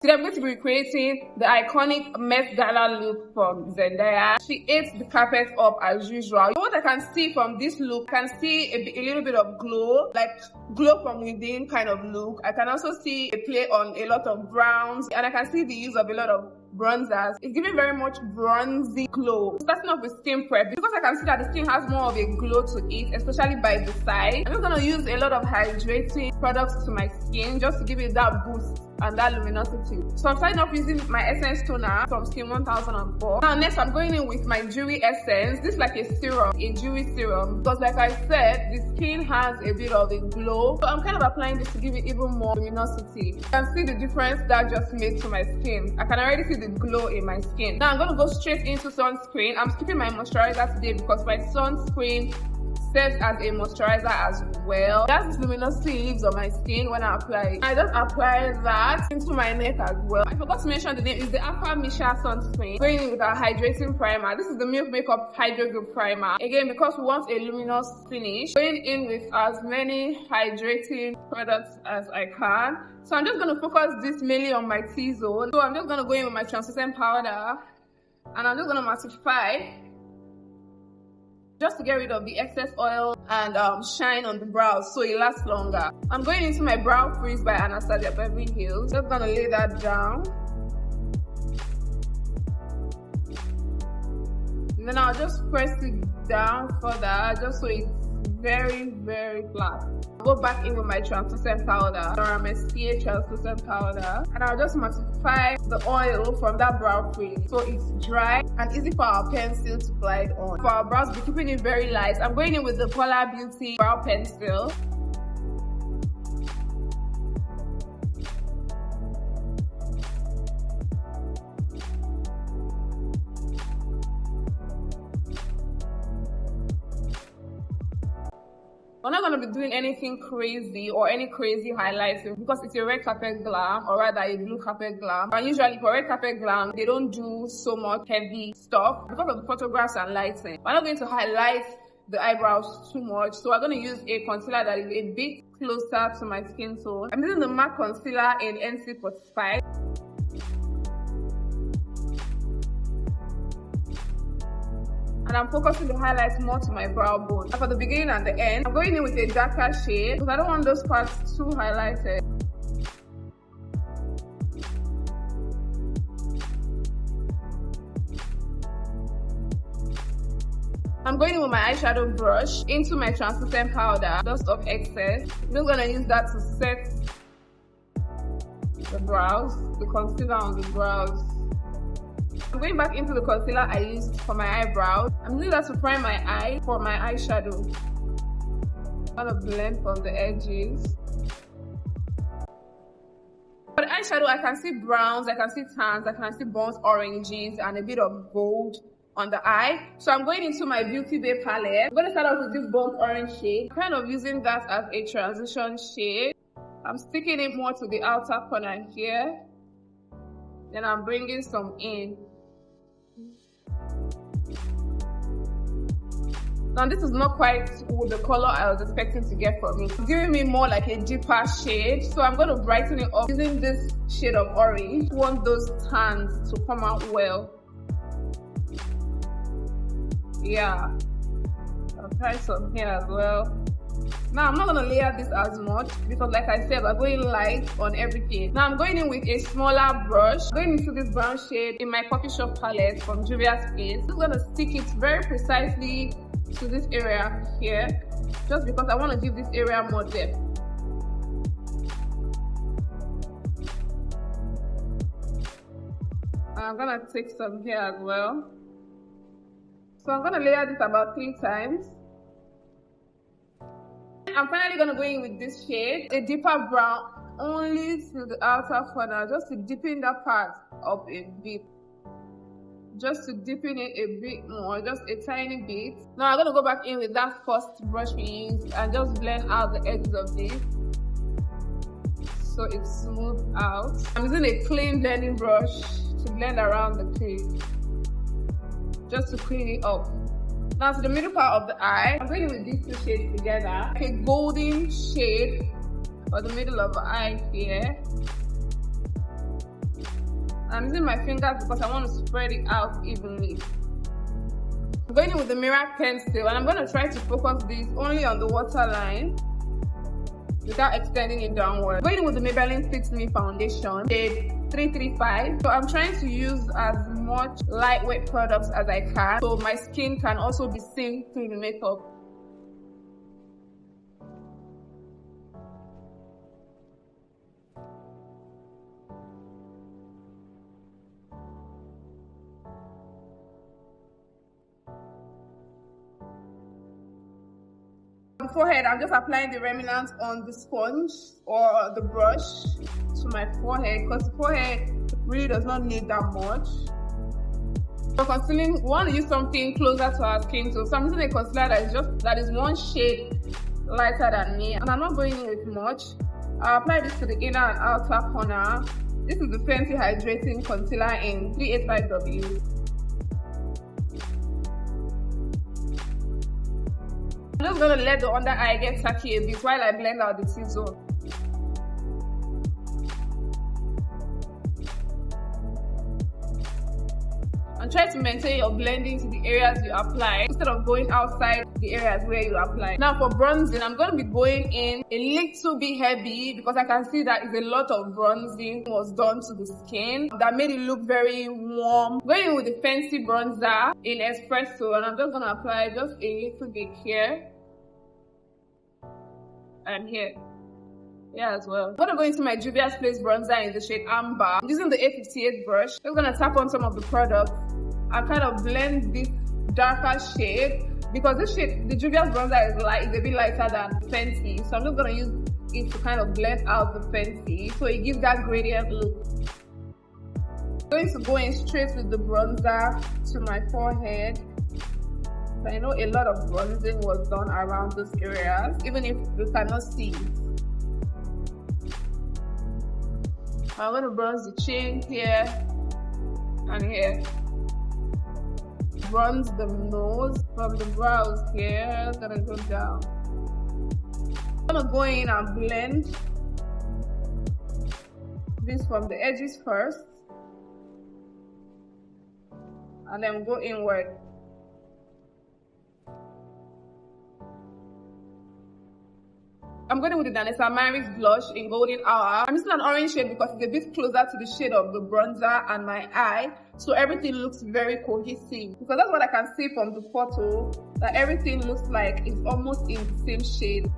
Today I'm going to be recreating the iconic Met Gala look from Zendaya. She ate the carpet up as usual. What I can see from this look, I can see a little bit of glow, like glow from within kind of look. I can also see a play on a lot of browns, and I can see the use of a lot of bronzers. It's giving very much bronzy glow. Starting off with skin prep, because I can see that the skin has more of a glow to it, especially by the side. I'm just going to use a lot of hydrating products to my skin just to give it that boost and that luminosity. So I'm starting off using my essence toner from Skin 1004. Now next I'm going in with my dewy essence. This is like a serum, a dewy serum, because like I said, the skin has a bit of a glow. So I'm kind of applying this to give it even more luminosity. You can see the difference that just made to my skin. I can already see the glow in my skin. Now I'm going to go straight into sunscreen. I'm skipping my moisturizer today because my sunscreen serves as a moisturizer as well. That's this luminosity leaves on my skin when I apply it. I just apply that into my neck as well. I forgot to mention the name is the Aqua Misha sunscreen. Going in with our hydrating primer. This is the Milk Makeup Hydro Group Primer. Again, because we want a luminous finish, going in with as many hydrating products as I can. So I'm just going to focus this mainly on my T-zone. So I'm just going to go in with my translucent powder and I'm just going to mattify just to get rid of the excess oil and shine on the brows so it lasts longer. I'm going into my Brow Freeze by Anastasia Beverly Hills. Just gonna lay that down. And then I'll just press it down further just so it's very, very flat. Go back in with my translucent powder, or Mercier translucent powder, and I'll just mattify the oil from that brow freeze so it's dry and easy for our pencil to glide on. For our brows, we're keeping it very light. I'm going in with the Polar Beauty brow pencil. We're not going to be doing anything crazy or any crazy highlighting because it's a red carpet glam, or rather a blue carpet glam. And usually for red carpet glam, they don't do so much heavy stuff because of the photographs and lighting. We're not going to highlight the eyebrows too much, so we're going to use a concealer that is a bit closer to my skin tone. I'm using the MAC concealer in NC45. And I'm focusing the highlights more to my brow bone. And for the beginning and the end, I'm going in with a darker shade because I don't want those parts too highlighted. I'm going in with my eyeshadow brush into my translucent powder, dust off excess. I'm just gonna use that to set the brows, the concealer on the brows. I'm going back into the concealer I used for my eyebrows. I'm using that to prime my eye for my eyeshadow. I'm gonna blend from the edges. For the eyeshadow, I can see browns, I can see tans, I can see burnt oranges, and a bit of gold on the eye. So I'm going into my Beauty Bay palette. I'm going to start off with this burnt orange shade. I'm kind of using that as a transition shade. I'm sticking it more to the outer corner here. Then I'm bringing some in. Now this is not quite the color I was expecting to get from it. It's giving me more like a deeper shade. So I'm going to brighten it up using this shade of orange. I want those tans to come out well. Yeah. I'll try some here as well. Now I'm not going to layer this as much because like I said, I'm going light on everything. Now I'm going in with a smaller brush. I'm going into this brown shade in my Coffee Shop palette from Juvia's Place. I'm going to stick it very precisely to this area here just because I want to give this area more depth. I'm going to take some here as well. So I'm going to layer this about 3 times. I'm finally going to go in with this shade, a deeper brown, only to the outer corner, just to deepen that part up a bit. Just to deepen it a bit more, just a tiny bit. Now I'm going to go back in with that first brush we used and just blend out the edges of this so it's smooth out. I'm using a clean blending brush to blend around the crease, just to clean it up. Now to the middle part of the eye, I'm going with these 2 shades together. A golden shade for the middle of the eye here. I'm using my fingers because I want to spread it out evenly. I'm going in with the mirror pencil, and I'm going to try to focus this only on the waterline without extending it downward. I'm going in with the Maybelline Fix Me foundation, shade 335. So I'm trying to use as much lightweight products as I can, so my skin can also be seen through the makeup. Forehead, I'm just applying the remnants on the sponge or the brush to my forehead, because the forehead really does not need that much. For concealing, we want to use something closer to our skin tone, so I'm using a concealer that is one shade lighter than me, and I'm not going in with much. I'll apply this to the inner and outer corner. This is the Fenty Hydrating Concealer in 385W. I'm just going to let the under eye get tacky a bit while I blend out the T-zone. And try to maintain your blending to the areas you apply instead of going outside the areas where you apply. Now for bronzing, I'm going to be going in a little bit heavy because I can see that a lot of bronzing was done to the skin that made it look very warm. Going in with the Fenty bronzer in Espresso, and I'm just going to apply just a little bit here and here as well. I'm going to go into my Juvia's Place bronzer in the shade Amber. I'm using the A58 brush. I'm going to tap on some of the products and kind of blend this darker shade, because this shade, the Juvia's bronzer is a bit lighter than Fenty, so I'm just going to use it to kind of blend out the Fenty so it gives that gradient look. I'm going to go in straight with the bronzer to my forehead. I know a lot of bronzing was done around those areas, even if you cannot see it. I'm going to bronze the chin here and here. Bronze the nose from the brows here. I'm going to go down. I'm going to go in and blend this from the edges first, and then go inward. I'm going with the Danessa Mary's blush in Golden Hour. I'm using an orange shade because it's a bit closer to the shade of the bronzer and my eye, so everything looks very cohesive. Because that's what I can see from the photo, that everything looks like it's almost in the same shade.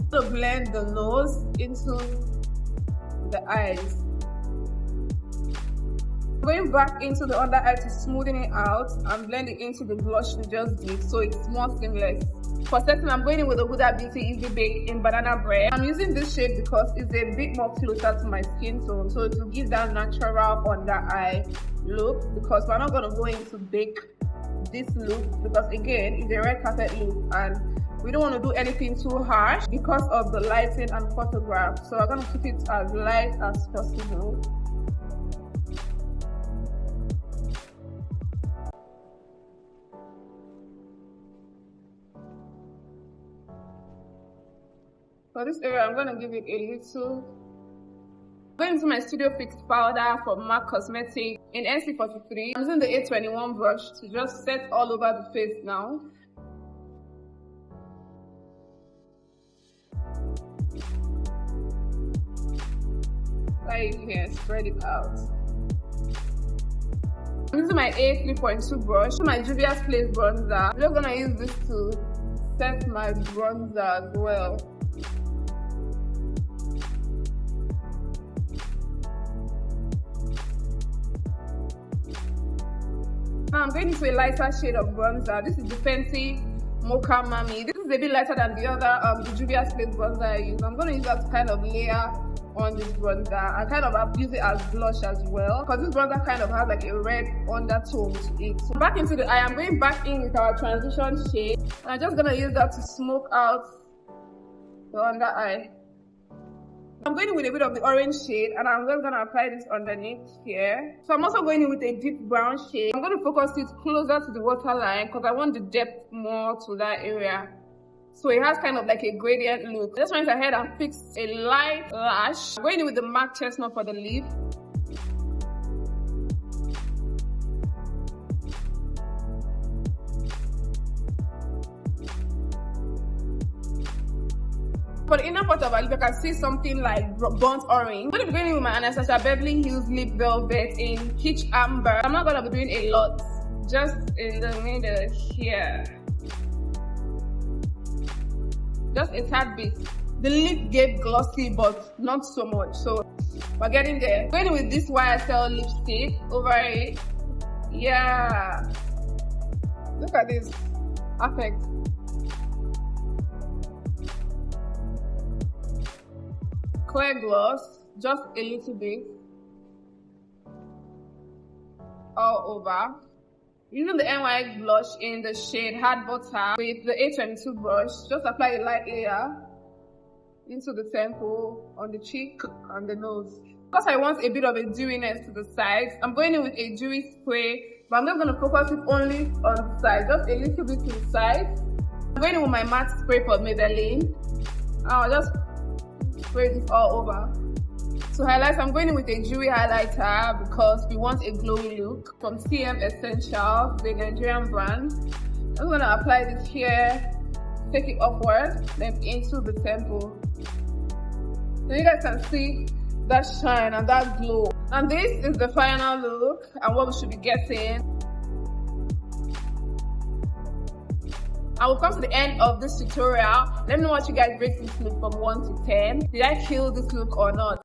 I'm going to blend the nose into the eyes. Going back into the under eye to smoothen it out and blend it into the blush we just did, so it's more seamless. For setting, I'm going in with the Huda Beauty Easy Bake in Banana Bread. I'm using this shade because it's a bit more closer to my skin tone, so it will give that natural under eye look, because we're not going to go in to bake this look, because again, it's a red carpet look and we don't want to do anything too harsh because of the lighting and photograph. So I'm going to keep it as light as possible. For this area, I'm going to give it a little. Going into my Studio Fix powder from MAC Cosmetics in NC43. I'm using the A21 brush to just set all over the face now. Right here, spread it out. I'm using my A3.2 brush, my Juvia's Place bronzer. I'm just going to use this to set my bronzer as well. Now I'm going into a lighter shade of bronzer. This is the Fenty Mocha Mami. This is a bit lighter than the other the Juvia's Place bronzer I use. I'm going to use that to kind of layer on this bronzer and kind of use it as blush as well, because this bronzer kind of has like a red undertone to it. So back into the eye, I'm going back in with our transition shade, and I'm just going to use that to smoke out the under eye. I'm going in with a bit of the orange shade, and I'm just going to apply this underneath here. So I'm also going in with a deep brown shade. I'm going to focus it closer to the waterline because I want the depth more to that area. So it has kind of like a gradient look. I just went ahead and fixed a light lash. I'm going in with the MAC Chestnut for the lip. For the inner part of our lip, I can see something like burnt orange. I'm going to be going in with my Anastasia Beverly Hills Lip Velvet in Peach Amber. I'm not going to be doing a lot, just in the middle here. Just a tad bit. The lip gave glossy, but not so much. So we're getting there. Going with this YSL lipstick over it. Yeah. Look at this. Perfect. Clear gloss, just a little bit. All over. Using the NY blush in the shade Hard Butter with the A22 brush, just apply a light layer into the temple, on the cheek, and the nose. Because I want a bit of a dewiness to the sides, I'm going in with a dewy spray, but I'm not going to focus it only on the side, just a little bit to the sides. I'm going in with my matte spray for Maybelline. I'll just spray this all over. To highlight, I'm going in with a dewy highlighter because we want a glowy look from CM Essentials, the Nigerian brand. I'm going to apply this here, take it upward, then into the temple. So you guys can see that shine and that glow. And this is the final look and what we should be getting. I will come to the end of this tutorial. Let me know what you guys rate this look from 1 to 10. Did I kill this look or not?